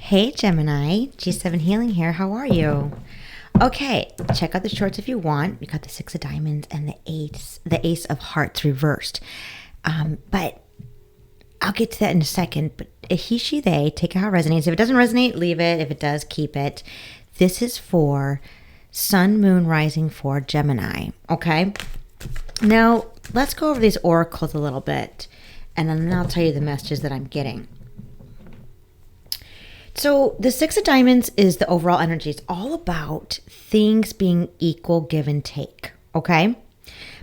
Hey Gemini, G7 Healing here. How are you? Okay, check out the shorts if you want. We got the Six of Diamonds and the Ace of Hearts reversed. But I'll get to that in a second. But he, she, they, take it how it resonates. If it doesn't resonate, leave it. If it does, keep it. This is for Sun, Moon, Rising for Gemini. Okay? Now, let's go over these oracles a little bit. And then I'll tell you the messages that I'm getting. So the Six of Diamonds is the overall energy. It's all about things being equal, give and take, okay?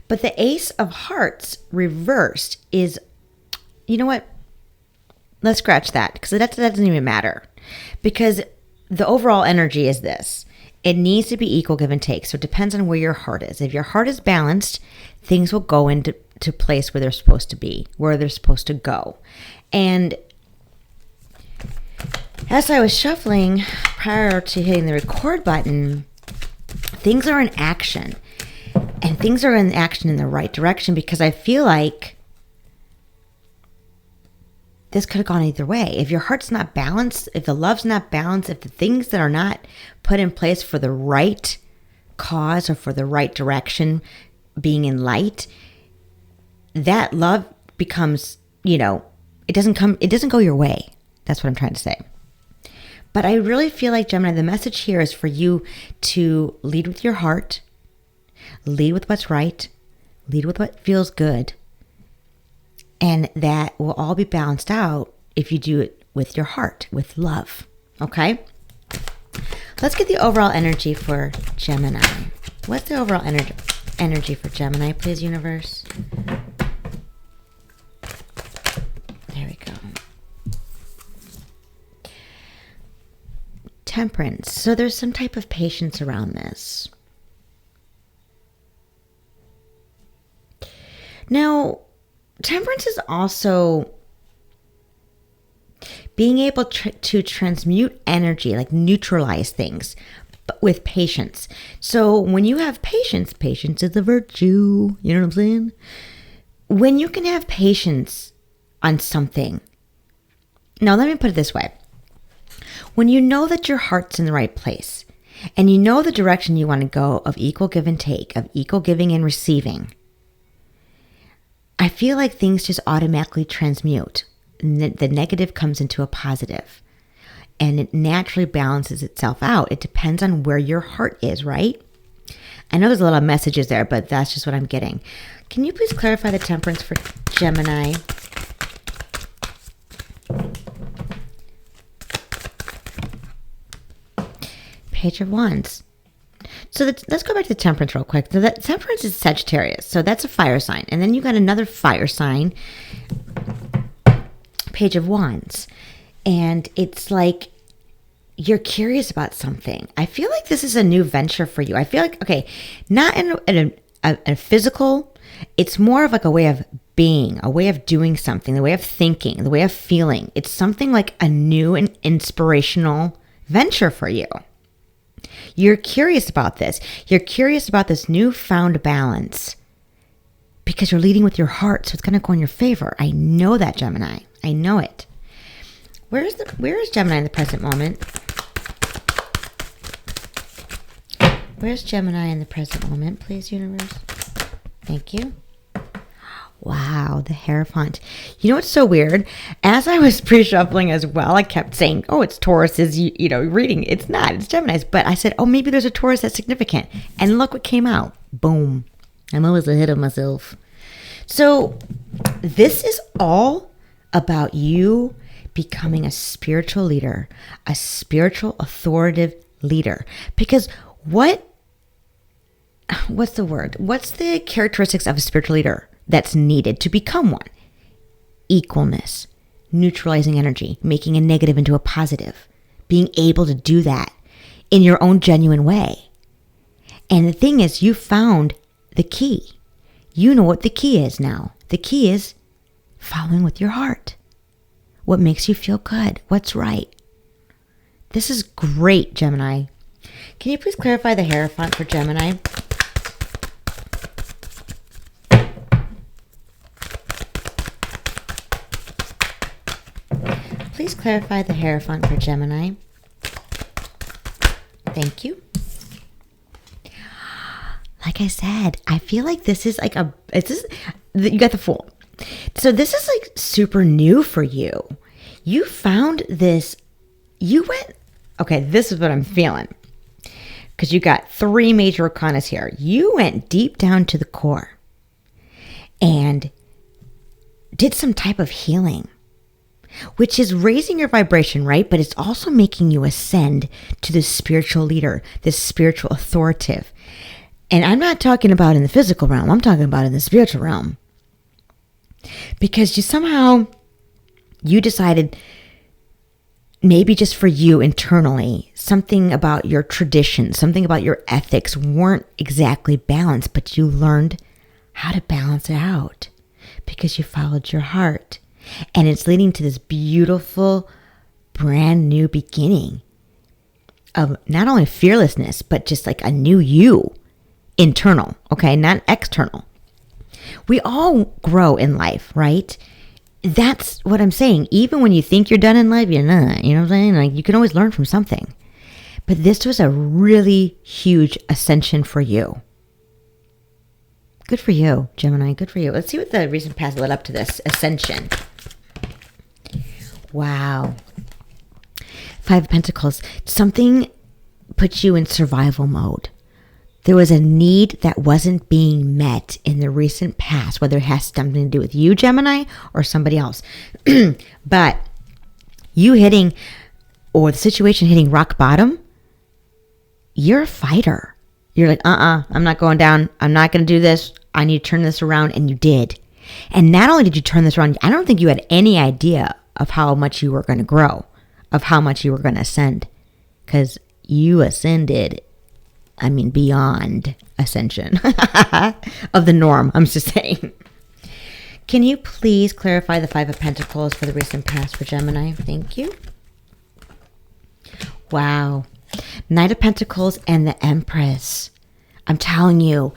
But the Ace of Hearts reversed is, you know what? Let's scratch that because that doesn't even matter. Because the overall energy is this. It needs to be equal, give and take. So it depends on where your heart is. If your heart is balanced, things will go into place where they're supposed to be, where they're supposed to go. And as I was shuffling prior to hitting the record button, things are in action. And things are in action in the right direction because I feel like this could have gone either way. If your heart's not balanced, if the love's not balanced, if the things that are not put in place for the right cause or for the right direction being in light, that love becomes, it doesn't go your way. That's what I'm trying to say. But I really feel like, Gemini, the message here is for you to lead with your heart, lead with what's right, lead with what feels good, and that will all be balanced out if you do it with your heart, with love, okay? Let's get the overall energy for Gemini. What's the overall energy for Gemini, please, universe? There we go. Temperance. So there's some type of patience around this. Now, temperance is also being able to transmute energy, like neutralize things, but with patience. So when you have patience, patience is a virtue. You know what I'm saying? When you can have patience on something. Now, let me put it this way. When you know that your heart's in the right place and you know the direction you want to go of equal give and take, of equal giving and receiving, I feel like things just automatically transmute. The negative comes into a positive and it naturally balances itself out. It depends on where your heart is, right? I know there's a lot of messages there, but that's just what I'm getting. Can you please clarify the temperance for Gemini? Page of Wands. So let's go back to the temperance real quick. So that temperance is Sagittarius. So that's a fire sign. And then you got another fire sign, Page of Wands. And it's like you're curious about something. I feel like this is a new venture for you. I feel like, okay, not in a physical, it's more of like a way of being, a way of doing something, the way of thinking, the way of feeling. It's something like a new and inspirational venture for you. You're curious about this. You're curious about this newfound balance because you're leading with your heart, so it's going to go in your favor. I know that, Gemini. I know it. Where is Gemini in the present moment? Where's Gemini in the present moment, please, universe? Thank you. Wow, the Hierophant. You know what's so weird? As I was pre-shuffling as well, I kept saying, oh, it's Taurus's, reading. It's not. It's Gemini's. But I said, oh, maybe there's a Taurus that's significant. And look what came out. Boom. I'm always ahead of myself. So this is all about you becoming a spiritual leader, a spiritual authoritative leader. Because what's the word? What's the characteristics of a spiritual leader that's needed to become one? Equalness, neutralizing energy, making a negative into a positive, being able to do that in your own genuine way. And the thing is, you found the key. You know what the key is now. The key is following with your heart. What makes you feel good? What's right? This is great, Gemini. Can you please clarify the Hierophant for Gemini? clarify the Hierophant for Gemini? Thank you. Like I said, I feel like this is like you got the Fool. So this is like super new for you. You found this, this is what I'm feeling. Because you got 3 major arcanas here. You went deep down to the core and did some type of healing, which is raising your vibration, right? But it's also making you ascend to this spiritual leader, this spiritual authoritative. And I'm not talking about in the physical realm. I'm talking about in the spiritual realm. Because you decided, maybe just for you internally, something about your traditions, something about your ethics weren't exactly balanced, but you learned how to balance it out because you followed your heart. And it's leading to this beautiful, brand new beginning of not only fearlessness, but just like a new you, internal, okay, not external. We all grow in life, right? That's what I'm saying. Even when you think you're done in life, you're not. You know what I'm saying? Like, you can always learn from something. But this was a really huge ascension for you. Good for you, Gemini. Good for you. Let's see what the recent past led up to this ascension. Wow. 5 of Pentacles. Something put you in survival mode. There was a need that wasn't being met in the recent past, whether it has something to do with you, Gemini, or somebody else. But you hitting, or the situation hitting rock bottom, you're a fighter. You're like, I'm not going down. I'm not going to do this. I need to turn this around. And you did. And not only did you turn this around, I don't think you had any idea of how much you were going to grow, of how much you were going to ascend. Because you ascended, beyond ascension of the norm. I'm just saying. Can you please clarify the 5 of Pentacles for the recent past for Gemini? Thank you. Wow. Knight of Pentacles and the Empress. I'm telling you,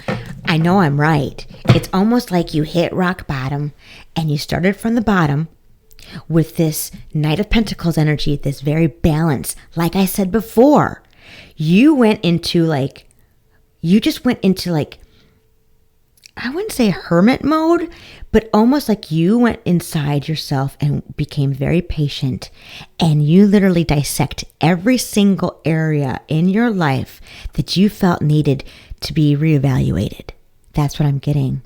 I know I'm right. It's almost like you hit rock bottom and you started from the bottom with this Knight of Pentacles energy, this very balance. Like I said before, you went into I wouldn't say hermit mode, but almost like you went inside yourself and became very patient. And you literally dissect every single area in your life that you felt needed to be reevaluated. That's what I'm getting.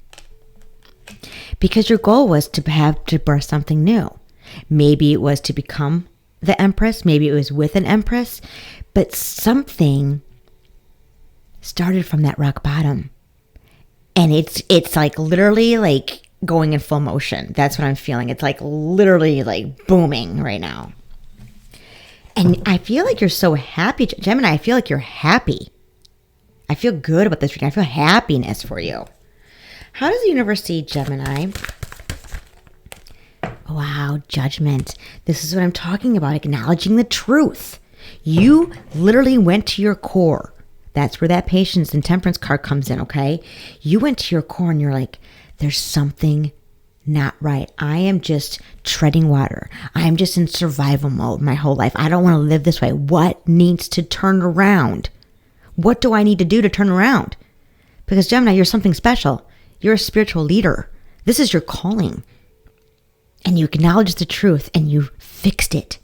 Because your goal was to birth something new. Maybe it was to become the Empress. Maybe it was with an Empress. But something started from that rock bottom. And it's like literally like going in full motion. That's what I'm feeling. It's like literally like booming right now. And I feel like you're so happy. Gemini, I feel like you're happy. I feel good about this reading. I feel happiness for you. How does the universe see Gemini? Wow, Judgment. This is what I'm talking about. Acknowledging the truth. You literally went to your core. That's where that Patience and Temperance card comes in, okay? You went to your core and you're like, there's something not right. I am just treading water. I'm just in survival mode my whole life. I don't want to live this way. What needs to turn around? What do I need to do to turn around? Because Gemini, you're something special. You're a spiritual leader. This is your calling. And you acknowledged the truth and you fixed it.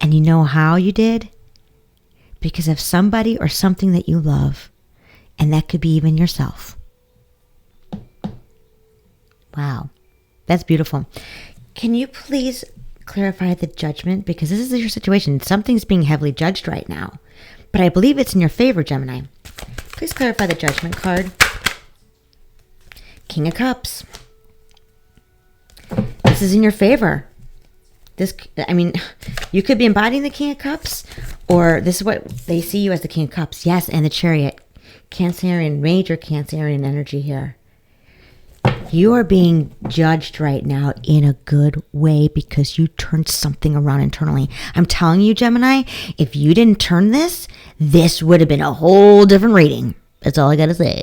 And you know how you did? Because of somebody or something that you love. And that could be even yourself. Wow. That's beautiful. Can you please clarify the Judgment? Because this is your situation. Something's being heavily judged right now. But I believe it's in your favor, Gemini. Please clarify the Judgment card. King of Cups. This is in your favor. You could be embodying the King of Cups, or this is what they see you as, the King of Cups. Yes, and the Chariot. Cancerian, major Cancerian energy here. You are being judged right now in a good way because you turned something around internally. I'm telling you, Gemini, if you didn't turn this, this would have been a whole different reading. That's all I got to say.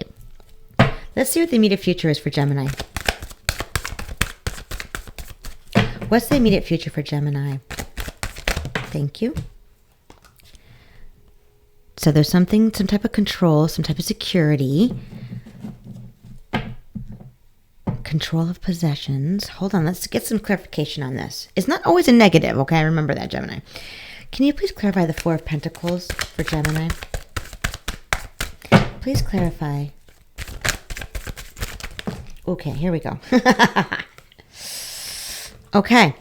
Let's see what the immediate future is for Gemini. What's the immediate future for Gemini? Thank you. So there's some type of control, some type of security. Control of possessions. Hold on, let's get some clarification on this. It's not always a negative, okay? Remember that, Gemini. Can you please clarify the Four of Pentacles for Gemini? Please clarify. Okay, here we go. Okay.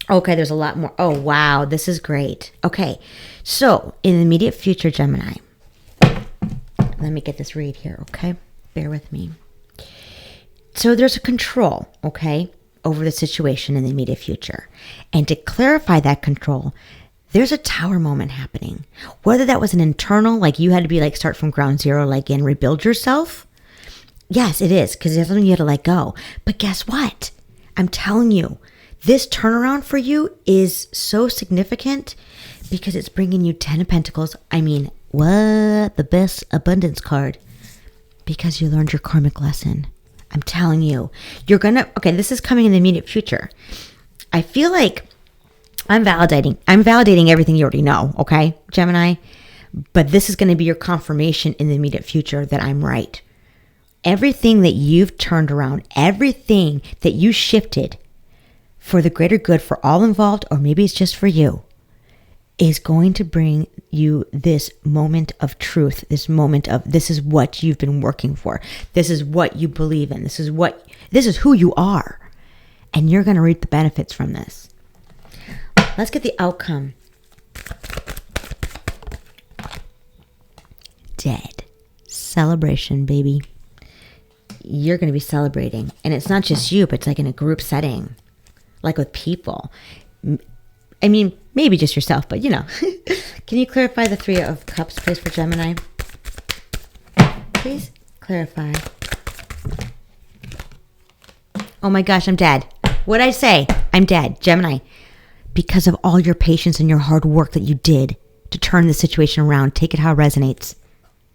Okay, there's a lot more. Oh, wow, this is great. Okay, so in the immediate future, Gemini. Let me get this read here, okay? Bear with me. So there's a control, okay, over the situation in the immediate future. And to clarify that control, there's a tower moment happening. Whether that was an internal, like you had to be like start from ground zero, like and rebuild yourself. Yes, it is, because there's something you had to let go. But guess what? I'm telling you, this turnaround for you is so significant because it's bringing you 10 of Pentacles. I mean, what? The best abundance card. Because you learned your karmic lesson. I'm telling you, you're going to, okay, this is coming in the immediate future. I feel like I'm validating everything you already know, okay, Gemini? But this is going to be your confirmation in the immediate future that I'm right. Everything that you've turned around, everything that you shifted for the greater good for all involved, or maybe it's just for you, is going to bring you this moment of truth, this moment of this is what you've been working for. This is what you believe in. This is who you are. And you're going to reap the benefits from this. Let's get the outcome. Dead. Celebration, baby. You're going to be celebrating. And it's not just you, but it's like in a group setting, like with people. I mean, maybe just yourself, but you know. Can you clarify the Three of Cups, please, for Gemini? Please clarify. Oh my gosh, I'm dead. What'd I say? I'm dead. Gemini, because of all your patience and your hard work that you did to turn the situation around, take it how it resonates.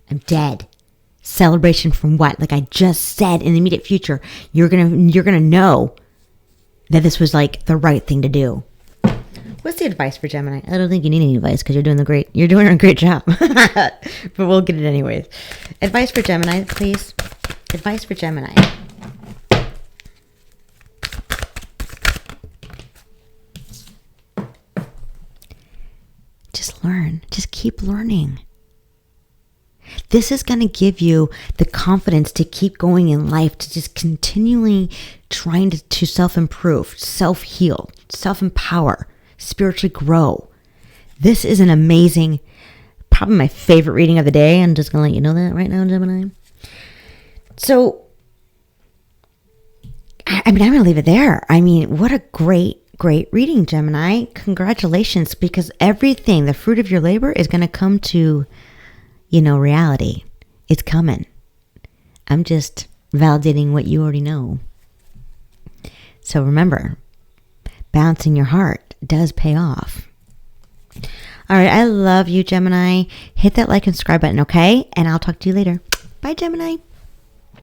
I'm dead. Celebration from what? Like I just said, in the immediate future, you're gonna know that this was like the right thing to do. What's the advice for Gemini? I don't think you need any advice because you're doing a great job. But we'll get it anyways. Advice for Gemini, please. Advice for Gemini. Just learn. Just keep learning. This is going to give you the confidence to keep going in life, to just continually trying to self-improve, self-heal, self-empower, spiritually grow. This is an amazing, probably my favorite reading of the day. I'm just going to let you know that right now, Gemini. So, I mean, I'm going to leave it there. I mean, what a great reading, Gemini. Congratulations, because everything, the fruit of your labor is going to come to, reality. It's coming. I'm just validating what you already know. So remember, balancing your heart does pay off. All right, I love you, Gemini. Hit that like and subscribe button, okay? And I'll talk to you later. Bye, Gemini.